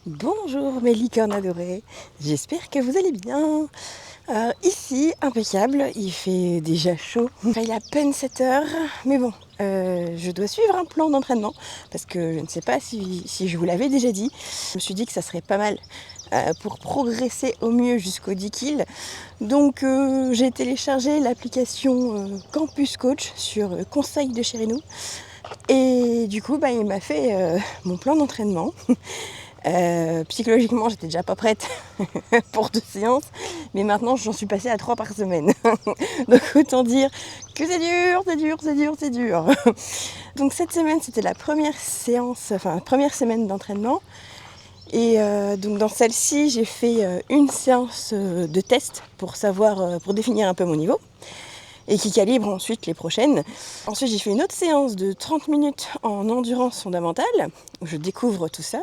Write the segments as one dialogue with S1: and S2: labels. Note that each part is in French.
S1: Bonjour mes licornes adorées, j'espère que vous allez bien. Ici, impeccable, il fait déjà chaud, il est à peine 7 heures, mais bon, je dois suivre un plan d'entraînement parce que je ne sais pas si je vous l'avais déjà dit. Je me suis dit que ça serait pas mal pour progresser au mieux jusqu'au 10 kills. Donc j'ai téléchargé l'application Campus Coach sur conseil de Chérinou et du coup il m'a fait mon plan d'entraînement. Psychologiquement j'étais déjà pas prête pour 2 séances, mais maintenant j'en suis passée à 3 par semaine. Donc autant dire que c'est dur. Donc cette semaine c'était la première semaine d'entraînement. Et donc dans celle-ci j'ai fait une séance de test pour savoir, pour définir un peu mon niveau. Et qui calibre ensuite les prochaines. Ensuite j'ai fait une autre séance de 30 minutes en endurance fondamentale, où je découvre tout ça.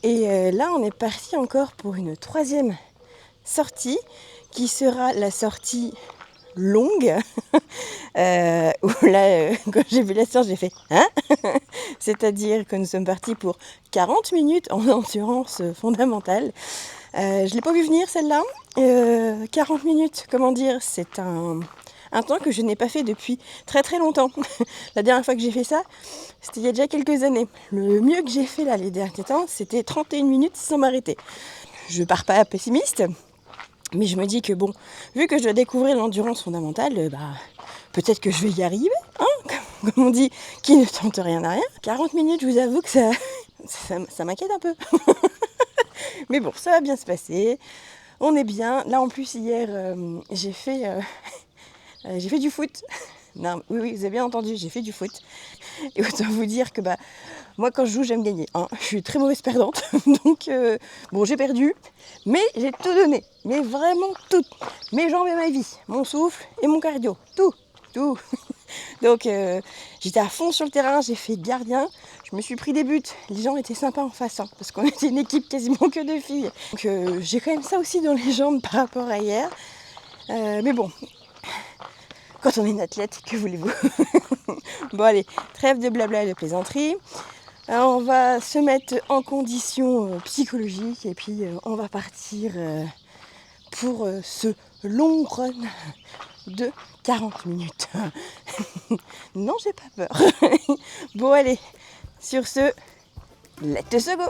S1: Et là on est parti encore pour une 3e sortie, qui sera la sortie longue. Où là, quand j'ai vu la séance, j'ai fait « Hein ?» C'est-à-dire que nous sommes partis pour 40 minutes en endurance fondamentale. Je ne l'ai pas vu venir celle-là. 40 minutes, comment dire, c'est un temps que je n'ai pas fait depuis très très longtemps. La dernière fois que j'ai fait ça, c'était il y a déjà quelques années. Le mieux que j'ai fait là les derniers temps, c'était 31 minutes sans m'arrêter. Je pars pas pessimiste, mais je me dis que bon, vu que je dois découvrir l'endurance fondamentale, peut-être que je vais y arriver, hein, comme on dit, qui ne tente rien à rien. 40 minutes, je vous avoue que ça m'inquiète un peu. Mais bon, ça va bien se passer, on est bien. Là en plus hier, j'ai fait du foot. Non, oui, vous avez bien entendu, j'ai fait du foot. Et autant vous dire que moi quand je joue, j'aime gagner. Hein. Je suis très mauvaise perdante. Donc bon, j'ai perdu, mais j'ai tout donné. Mais vraiment tout. Mes jambes et ma vie, mon souffle et mon cardio. Tout. Donc j'étais à fond sur le terrain, j'ai fait gardien. Je me suis pris des buts. Les gens étaient sympas en face, hein, parce qu'on était une équipe quasiment que de filles. Donc j'ai quand même ça aussi dans les jambes par rapport à hier. Mais bon, quand on est une athlète, que voulez-vous? Bon allez, trêve de blabla et de plaisanterie. Alors, on va se mettre en condition psychologique et puis on va partir pour ce long run de 40 minutes. Non, j'ai pas peur. Bon allez, sur ce, let's go!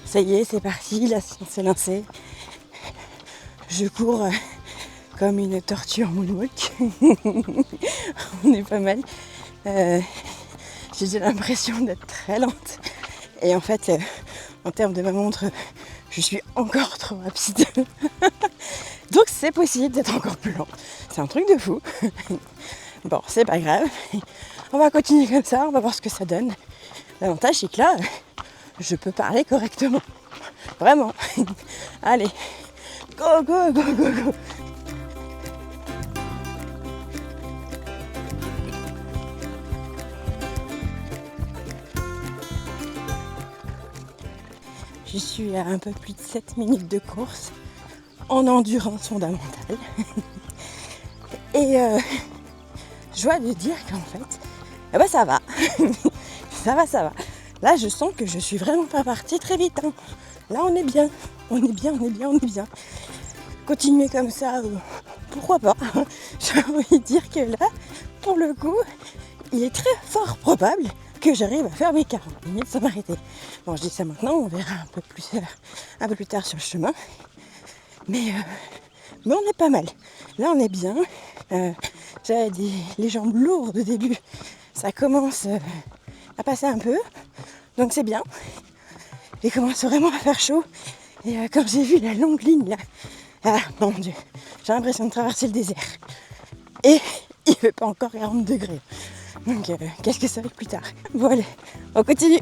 S1: Ça y est, c'est parti, la séance est lancée. Je cours comme une tortue en moonwalk. On est pas mal. J'ai l'impression d'être très lente. Et en fait, en termes de ma montre, je suis encore trop rapide. Donc c'est possible d'être encore plus lent. C'est un truc de fou. Bon, c'est pas grave. On va continuer comme ça, on va voir ce que ça donne. L'avantage, c'est que là, je peux parler correctement. Vraiment. Allez. Go. Je suis à un peu plus de 7 minutes de course en endurance fondamentale. Et je dois de dire qu'en fait, ça va. ça va. Là, je sens que je suis vraiment pas partie très vite. Hein. Là, on est bien. Continuer comme ça, pourquoi pas. J'ai envie de dire que là, pour le coup, il est très fort probable que j'arrive à faire mes 40 minutes sans m'arrêter. Bon, je dis ça maintenant, on verra un peu plus tard sur le chemin. Mais on est pas mal. Là, on est bien. J'avais les jambes lourdes au début. Ça commence à passer un peu. Donc c'est bien. Il commence vraiment à faire chaud. Et quand j'ai vu la longue ligne là, mon Dieu, j'ai l'impression de traverser le désert. Et il ne fait pas encore 40 degrés. Donc qu'est-ce que ça va être plus tard? Bon allez, on continue.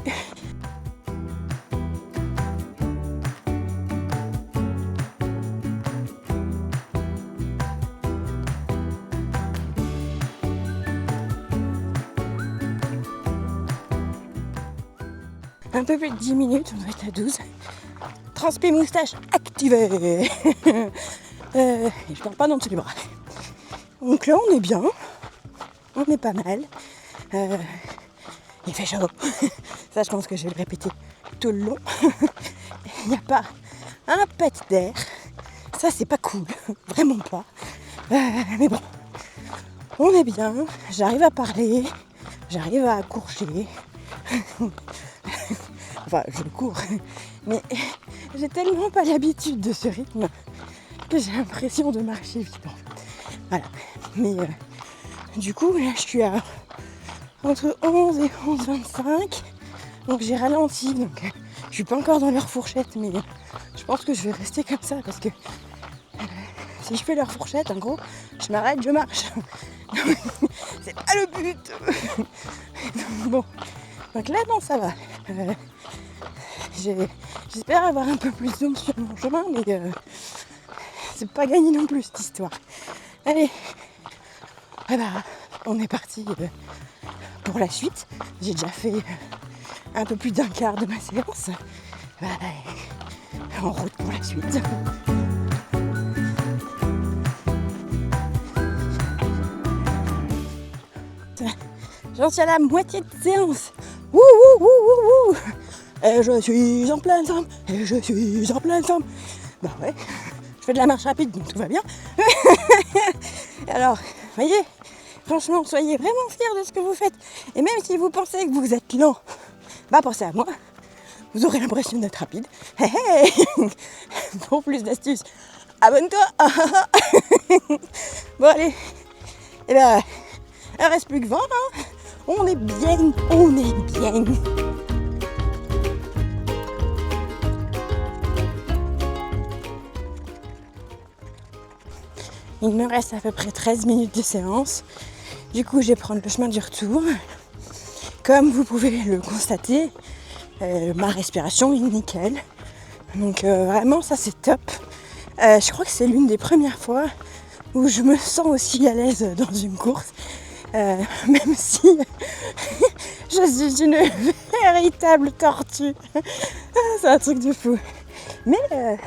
S1: Un peu plus de 10 minutes, on doit être à 12. Transpi moustache activée. Je parle pas dans tous les bras. Donc là, on est bien. On est pas mal. Il fait chaud. Ça, je pense que je vais le répéter tout le long. Il n'y a pas un pet d'air. Ça, c'est pas cool. Vraiment pas. Mais bon, on est bien. J'arrive à parler. J'arrive à courger. Enfin, je cours. Mais j'ai tellement pas l'habitude de ce rythme que j'ai l'impression de marcher vite. Voilà. Mais du coup, là, je suis à entre 11 et 11h25. Donc j'ai ralenti. Donc je suis pas encore dans leur fourchette, mais je pense que je vais rester comme ça parce que si je fais leur fourchette, en gros, je m'arrête, je marche. C'est pas le but. Bon. Donc là, non, ça va. J'espère avoir un peu plus d'ombre sur mon chemin, mais c'est pas gagné non plus cette histoire. Allez, on est parti pour la suite. J'ai déjà fait un peu plus d'un quart de ma séance. En route pour la suite. J'en suis à la moitié de séance. Wouh wouh wouh wouh wouh. Et je suis en pleine forme. Et je suis en pleine forme. Bah ouais, je fais de la marche rapide, donc tout va bien. Alors, voyez, franchement, soyez vraiment fiers de ce que vous faites. Et même si vous pensez que vous êtes lent, bah pensez à moi. Vous aurez l'impression d'être rapide. Hey, hey. Pour plus d'astuces, abonne-toi. Bon allez, et ben, il reste plus que 20. Hein. On est bien, on est bien. Il me reste à peu près 13 minutes de séance. Du coup, je vais prendre le chemin du retour. Comme vous pouvez le constater, ma respiration est nickel. Donc vraiment, ça c'est top. Je crois que c'est l'une des premières fois où je me sens aussi à l'aise dans une course. Même si je suis une véritable tortue. C'est un truc de fou. Mais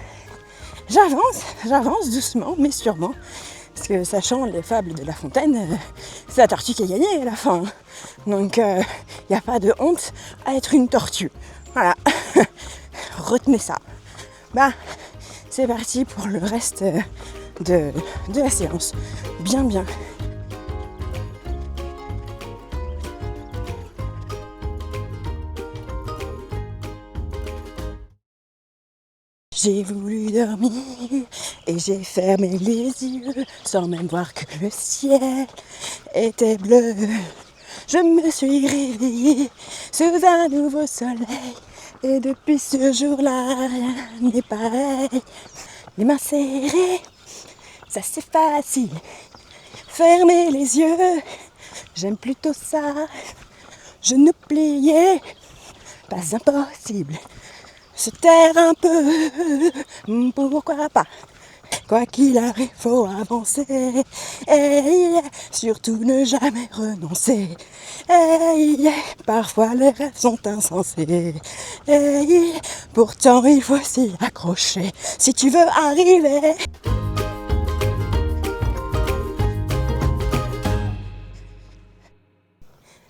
S1: j'avance doucement mais sûrement. Parce que sachant les fables de La Fontaine, c'est la tortue qui a gagné à la fin. Donc il n'y a pas de honte à être une tortue. Voilà. Retenez ça. Bah, c'est parti pour le reste de la séance. Bien. J'ai voulu dormir et j'ai fermé les yeux sans même voir que le ciel était bleu. Je me suis réveillée sous un nouveau soleil et depuis ce jour-là, rien n'est pareil. Les mains serrées, ça c'est facile. Fermer les yeux, j'aime plutôt ça. Genoux pliés, pas impossible. Se taire un peu, pourquoi pas. Quoi qu'il arrive, faut avancer. Hey, surtout ne jamais renoncer. Hey, parfois les rêves sont insensés. Hey, pourtant il faut s'y accrocher si tu veux arriver.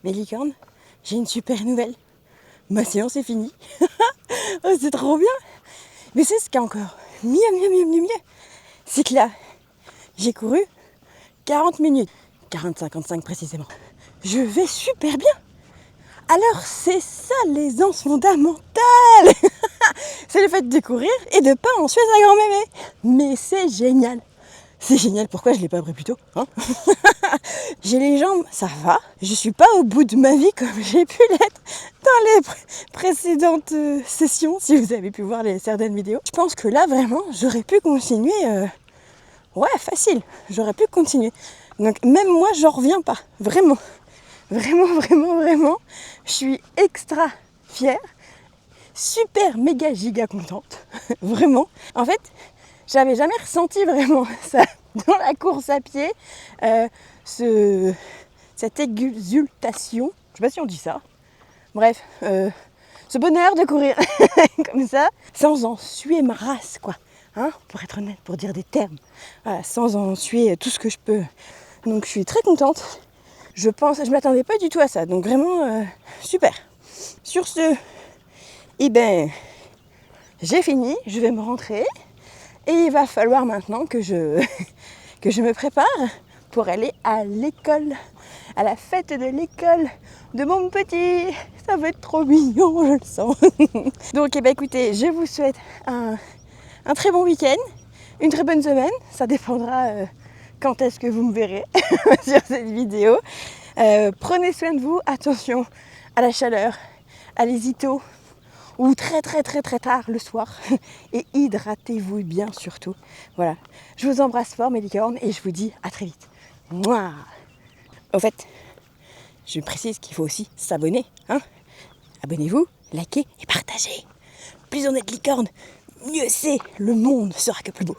S1: Mes licornes, j'ai une super nouvelle. Ma séance est finie. Oh, c'est trop bien. Mais c'est ce qui est encore mieux. C'est que là, j'ai couru 40 minutes. 40-55 précisément. Je vais super bien. Alors c'est ça l'aisance fondamentale. C'est le fait de courir et de pas en suer sa grand-mémé. Mais c'est génial. C'est génial, pourquoi je ne l'ai pas pris plus tôt hein. J'ai les jambes, ça va. Je suis pas au bout de ma vie comme j'ai pu l'être dans les précédentes sessions, si vous avez pu voir certaines vidéos. Je pense que là, vraiment, j'aurais pu continuer. Ouais, facile. J'aurais pu continuer. Donc même moi, j'en reviens pas. Vraiment. Je suis extra fière. Super, méga, giga contente. Vraiment. En fait, j'avais jamais ressenti vraiment ça dans la course à pied, cette exultation, je sais pas si on dit ça, bref, ce bonheur de courir comme ça, sans en suer ma race, quoi. Hein, pour être honnête, pour dire des termes. Voilà, sans en suer tout ce que je peux. Donc je suis très contente. Je m'attendais pas du tout à ça. Donc vraiment, super. Sur ce, j'ai fini, je vais me rentrer. Et il va falloir maintenant que je me prépare pour aller à l'école, à la fête de l'école de mon petit. Ça va être trop mignon, je le sens. Donc écoutez, je vous souhaite un très bon week-end, une très bonne semaine. Ça dépendra quand est-ce que vous me verrez sur cette vidéo. Prenez soin de vous, attention à la chaleur, à l'hésito ou très tard le soir et hydratez-vous bien surtout. Voilà, je vous embrasse fort mes licornes et je vous dis à très vite. Mouah. Au fait, je précise qu'il faut aussi s'abonner, hein. Abonnez-vous, likez et partagez. Plus on est de licornes, mieux c'est, le monde sera que plus beau.